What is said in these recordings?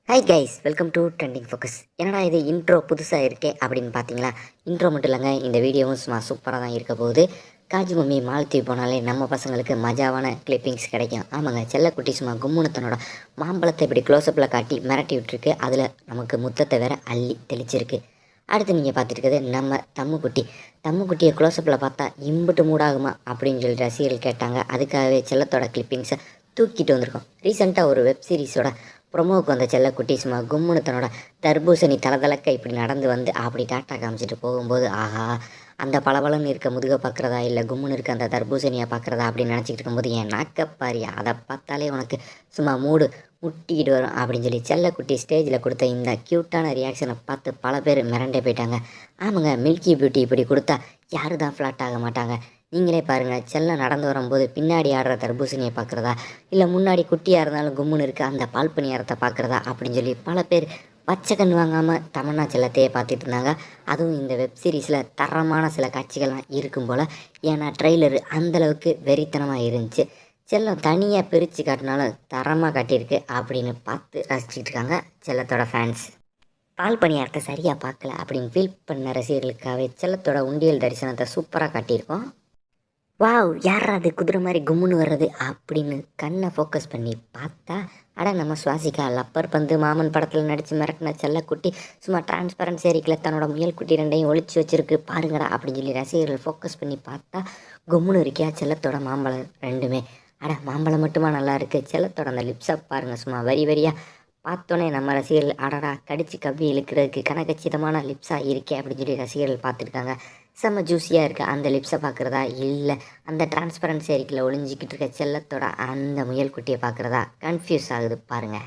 Hi guys, welcome to trending focus. என்னடா இது intro புதுசாக இருக்கே அப்படின்னு பார்த்தீங்களா? இன்ட்ரோ மட்டும் இல்லைங்க, இந்த வீடியோவும் சும்மா சூப்பராக தான் இருக்க போகுது. காஜி மம்மி மாலத்தீவு போனாலே நம்ம பசங்களுக்கு மஜாவான கிளிப்பிங்ஸ் கிடைக்கும். ஆமாங்க, செல்லக்குட்டி சும்மா கும்முனத்தனோட மாம்பழத்தை இப்படி க்ளோஸ்அப்பில் காட்டி மிரட்டி விட்டுருக்கு. அதில் நமக்கு முத்தத்தை வேற அள்ளி தெளிச்சிருக்கு. அடுத்து நீங்கள் பார்த்துட்டு இருக்கிறது நம்ம தம்முக்குட்டியை க்ளோஸ்அப்பில் பார்த்தா இம்புட்டு மூடாகுமா அப்படின்னு சொல்லி ரசிகர்கள் கேட்டாங்க. அதுக்காகவே செல்லத்தோட கிளிப்பிங்ஸை தூக்கிட்டு வந்திருக்கோம். ரீசெண்டாக ஒரு வெப் சீரிஸோட ப்ரொமோவுக்கு வந்த செல்லக்குட்டி சும்மா கும்முன்னு தன்னோட தர்பூசணி தலதலக்க இப்படி நடந்து வந்து அப்படி டாட்டா காமிச்சிட்டு போகும்போது, ஆஹா, அந்த பளபளன்னு இருக்க முதுகை பார்க்குறதா இல்லை கும்முன்னு இருக்க அந்த தர்பூசணியை பார்க்குறதா அப்படின்னு நினச்சிக்கிட்டு இருக்கும்போது, என் நாக்கப்பாரியா அதை பார்த்தாலே உனக்கு சும்மா முட்டிக்கிட்டு வரும் அப்படின்னு சொல்லி செல்லக்குட்டி ஸ்டேஜில் கொடுத்த இந்த க்யூட்டான ரியாக்ஷனை பார்த்து பல பேர் மிரண்டே போயிட்டாங்க. ஆமாங்க, மில்கி பியூட்டி இப்படி கொடுத்தா யாரு தான் ஃப்ளாட் ஆக மாட்டாங்க? நீங்களே பாருங்கள், செல்லம் நடந்து வரும்போது பின்னாடி ஆடுற தர்பூசணியை பார்க்குறதா இல்லை முன்னாடி குட்டியாக இருந்தாலும் கும்முன்னு இருக்க அந்த பால் பணியாரத்தை பார்க்குறதா அப்படின்னு சொல்லி பல பேர் பச்சை கண் வாங்காமல் தமன்னா செல்லத்தையே பார்த்துட்டு இருந்தாங்க. அதுவும் இந்த வெப் சீரிஸில் தரமான சில காட்சிகள்லாம் இருக்கும் போல். ஏன்னா ட்ரெய்லரு அந்தளவுக்கு வெறித்தனமாக இருந்துச்சு. செல்லம் தனியாக பிரித்து காட்டினாலும் தரமாக காட்டியிருக்கு அப்படின்னு பார்த்து ரசிச்சுட்டு இருக்காங்க செல்லத்தோட ஃபேன்ஸ். பால் பணியாரத்தை சரியாக பார்க்கல அப்படின்னு ஃபீல் பண்ண ரசிகர்களுக்காகவே செல்லத்தோட உண்டியல் தரிசனத்தை சூப்பராக காட்டியிருக்கோம். வாவ், யாரா அது குதிரை மாதிரி கும்முன்னு வர்றது அப்படின்னு கண்ணை ஃபோக்கஸ் பண்ணி பார்த்தா, அட நம்ம சுவாசிக்கா லப்பர் பந்து மாமன் படத்தில் நடித்து மிரட்டின செல்லக்குட்டி சும்மா டிரான்ஸ்பரன்சி ஏரிக்கில் தன்னோட முயல் குட்டி ரெண்டையும் ஒழிச்சு வச்சிருக்கு பாருங்கடா அப்படின்னு சொல்லி ரசிகர்கள் ஃபோக்கஸ் பண்ணி பார்த்தா, கும்முன்னு இருக்கியா செல்லத்தோட மாம்பழம் ரெண்டுமே. அட மாம்பழம் மட்டுமா நல்லா இருக்குது, செல்லத்தோட அந்த லிப்ஸை பாருங்கள், சும்மா வரி வரியாக பார்த்தோன்னே நம்ம ரசிகர்கள் அடடா கடிச்சு கவ்வி இழுக்கிறதுக்கு கனகச்சிதமான லிப்ஸாக இருக்கே அப்படின்னு சொல்லி ரசிகர்கள் பார்த்துருக்காங்க. செம்ம ஜூஸியாக இருக்குது அந்த லிப்ஸை பார்க்குறதா இல்லை அந்த டிரான்ஸ்பரன்சி அறிக்கையில் ஒளிஞ்சிக்கிட்டு இருக்க செல்லத்தோட அந்த முயல் குட்டியை பார்க்குறதா கன்ஃபியூஸ் ஆகுது பாருங்கள்.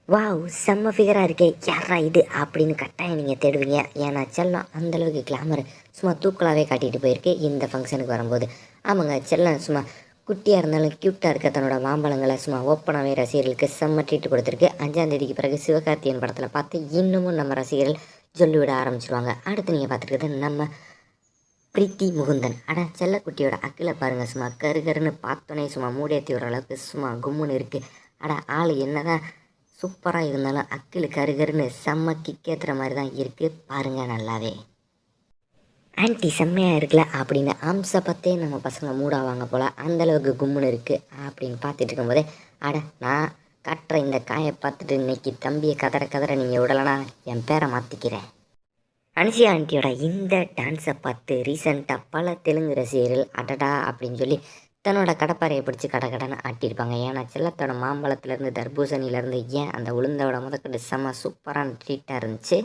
வாவ், செம்ம ஃபிகராக இருக்கே, யாரா இது அப்படின்னு கட்டாயம் நீங்கள் தேடுவீங்க. ஏன்னா செல்லம் அந்தளவுக்கு கிளாமர் சும்மா தூக்கலாகவே காட்டிகிட்டு போயிருக்கு இந்த ஃபங்க்ஷனுக்கு வரும்போது. ஆமாங்க, செல்லம் சும்மா குட்டியாக இருந்தாலும் க்யூட்டாக இருக்க தன்னோட மாம்பழங்களை சும்மா ஓப்பனாகவே ரசிகர்களுக்கு செம்ம ட்ரீட் கொடுத்துருக்கு. 5ஆம் தேதிக்கு பிறகு சிவகார்த்தியன் படத்தில் பார்த்து இன்னமும் நம்ம ரசிகர்கள் சொல்லி விட ஆரம்பிச்சிடுவாங்க. அடுத்து நீங்கள் பார்த்துருக்குறது நம்ம பிரீத்தி முகுந்தன். அட செல்லக்குட்டியோட அக்கில் பாருங்கள், சும்மா கருகருன்னு பார்த்தோன்னே சும்மா மூடேற்றி வர அளவுக்கு சும்மா கும்முன்னு இருக்குது. அட ஆள் என்னதான் சூப்பராக இருந்தாலும் அக்கில் கருகருன்னு செம்ம கிக்கேற்றுற மாதிரி தான் இருக்குது பாருங்கள் நல்லாவே. ஆன்ட்டி செம்மையாக இருக்குல்ல அப்படின்னு அம்சை பார்த்தே நம்ம பசங்க மூடாவாங்க போல் அந்தளவுக்கு கும்முன்னு இருக்குது அப்படின்னு பார்த்துட்டு இருக்கும்போதே, அட நான் காட்டுற இந்த காயை பார்த்துட்டு இன்னைக்கு தம்பியை கதற நீங்கள் விடலைன்னா என் பேரை மாற்றிக்கிறேன். அனுஷியா ஆண்டியோட இந்த டான்ஸை பார்த்து ரீசெண்டாக பல தெலுங்கு ரசிகர்கள் அடடா அப்படின்னு சொல்லி தன்னோட கடப்பாறையை பிடிச்சி கடன்னு ஆட்டியிருப்பாங்க. ஏன்னா செல்லத்தோட மாம்பழத்துலேருந்து தர்பூசணிலேருந்து ஏன் அந்த உளுந்தோட முதற்கொண்டு செம்ம சூப்பரான ட்ரீட்டாக இருந்துச்சு.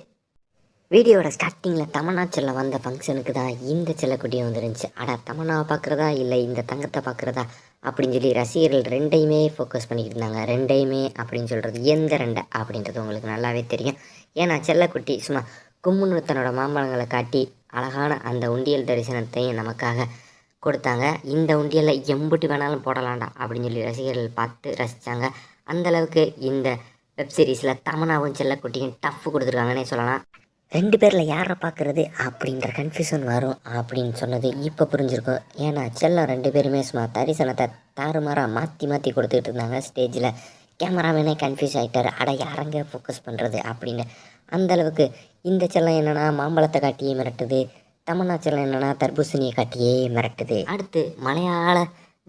வீடியோட ஸ்டார்டிங்கில் தமன்னா செல்லம் வந்த ஃபங்க்ஷனுக்கு தான் இந்த செல்லக்குட்டியும் வந்துருந்துச்சு. அட தமன்னாவை பார்க்குறதா இல்லை இந்த தங்கத்தை பார்க்குறதா அப்படின்னு சொல்லி ரசிகர்கள் ரெண்டையுமே ஃபோக்கஸ் பண்ணிக்கிட்டு இருந்தாங்க. ரெண்டையுமே அப்படின்னு சொல்கிறது எந்த ரெண்டை அப்படின்றது உங்களுக்கு நல்லாவே தெரியும். ஏன்னா செல்லக்குட்டி சும்மா கும்முன்னு தன்னோட மாம்பழங்களை காட்டி அழகான அந்த உண்டியல் தரிசனத்தையும் நமக்காக கொடுத்தாங்க. இந்த உண்டியலில் எம்புட்டு வேணாலும் போடலாண்டா அப்படின்னு சொல்லி ரசிகர்கள் பார்த்து ரசித்தாங்க. அந்தளவுக்கு இந்த வெப்சீரிஸில் தமனாவும் செல்லக்குட்டியும் டஃப் கொடுத்துருக்காங்கன்னே சொல்லலாம். 2 பேரில் யாரை பார்க்குறது அப்படின்ற கன்ஃபியூஷன் வரும் அப்படின்னு சொன்னது இப்போ புரிஞ்சிருக்கும். ஏன்னா செல்லம் 2 பேருமே சும்மா தரிசனத்தை தாறுமாறாக மாற்றி கொடுத்துக்கிட்டு இருந்தாங்க ஸ்டேஜில். கேமராமேனே கன்ஃபியூஸ் ஆகிட்டார், அட யாரங்க ஃபோக்கஸ் பண்ணுறது அப்படின்னு. அந்தளவுக்கு இந்த செல்லம் என்னென்னா மாம்பழத்தை காட்டியே மிரட்டுது, தமன்னா செல்லம் என்னென்னா தர்பூசணியை காட்டியே மிரட்டுது. அடுத்து மலையாள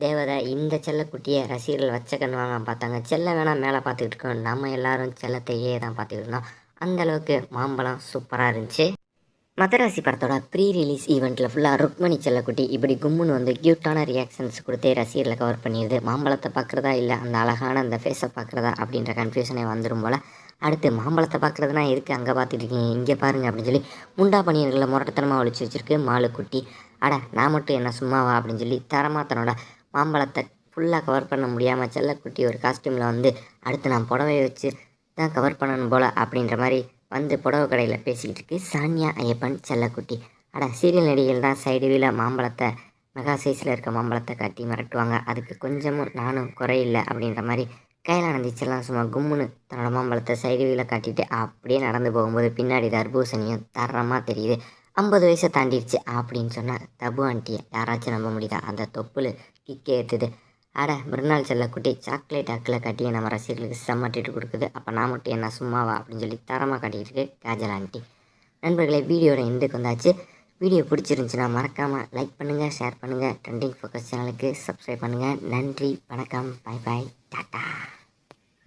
தேவதை இந்த செல்லக்குட்டியை ரசிகர்கள் வச்ச கண் வாங்க பார்த்தாங்க. செல்லம் வேணால் மேலே பார்த்துக்கிட்டு இருக்கோம், நம்ம எல்லோரும் செல்லத்தையே தான் பார்த்துக்கிட்டு இருந்தோம். அந்தளவுக்கு மாம்பழம் சூப்பராக இருந்துச்சு. மதராசி படத்தோட ப்ரீ ரிலீஸ் ஈவெண்ட்டில் ஃபுல்லாக ருக்மணி செல்லக்குட்டி இப்படி கும்முன்னு வந்து க்யூட்டான ரியாக்ஷன்ஸ் கொடுத்தே ரசிகர்களை கவர் பண்ணிடுது. மாம்பழத்தை பார்க்குறதா இல்லை அந்த அழகான அந்த ஃபேஸை பார்க்குறதா அப்படின்ற கன்ஃபியூஷனே வந்துடும் போல். அடுத்து மாம்பழத்தை பார்க்குறதுனா எதுக்கு அங்கே பார்த்துட்டு இருக்கீங்க, இங்கே பாருங்கள் அப்படின்னு சொல்லி முண்டா பணியர்களை முரட்டத்தனமாக ஒழிச்சு வச்சுருக்கு மாலுக்குட்டி. அட நான் மட்டும் என்ன சும்மாவா அப்படின்னு சொல்லி தரமாக தன்னோட மாம்பழத்தை ஃபுல்லாக கவர் பண்ண முடியாமல் செல்லக்குட்டி ஒரு காஸ்டியூமில் வந்து அடுத்து நான் புடவையை வச்சு தான் கவர் பண்ணணும் போல் அப்படின்ற மாதிரி வந்து புடவை கடையில் பேசிக்கிட்டு இருக்கு சானியா ஐயப்பன் செல்லக்குட்டி. அட சீரியல் நடிகைகள் தான் சைடு வீல மாம்பழத்தை மெகா சைஸில் இருக்க மாம்பழத்தை காட்டி மிரட்டுவாங்க, அதுக்கு கொஞ்சமும் நானும் குறையில்லை அப்படின்ற மாதிரி கையில் செல்லம் சும்மா கும்முன்னு தன்னோட மாம்பழத்தை சைடு வீல காட்டிட்டு அப்படியே நடந்து போகும்போது பின்னாடி தர்பூசணியும் தரமாக தெரியுது. 50 வயசை தாண்டிடுச்சு அப்படின்னு சொன்னால் தபு ஆண்டியை யாராச்சும் நம்ப முடியுதா? அந்த தொப்புள் கிக்கே ஏற்றுது. மிருநாள் செல்லக்குட்டி சாக்லேட் ஆக்கில் கட்டிய நம்ம ரசிகர்களுக்கு செம்ம ட்ரீட் கொடுக்குது. அப்போ நான் மட்டும் என்ன சும்மாவா அப்படின்னு சொல்லி தரமாக காட்டிகிட்டு இருக்கு காஜல் ஆண்டி. நண்பர்களே, வீடியோட எண்டுக்கு வந்தாச்சு. வீடியோ பிடிச்சிருந்துச்சுன்னா மறக்காமல் லைக் பண்ணுங்கள், ஷேர் பண்ணுங்கள், ட்ரெண்டிங் ஃபோக்கஸ் சேனலுக்கு சப்ஸ்கிரைப் பண்ணுங்கள். நன்றி, வணக்கம், பாய் பாய், டாட்டா.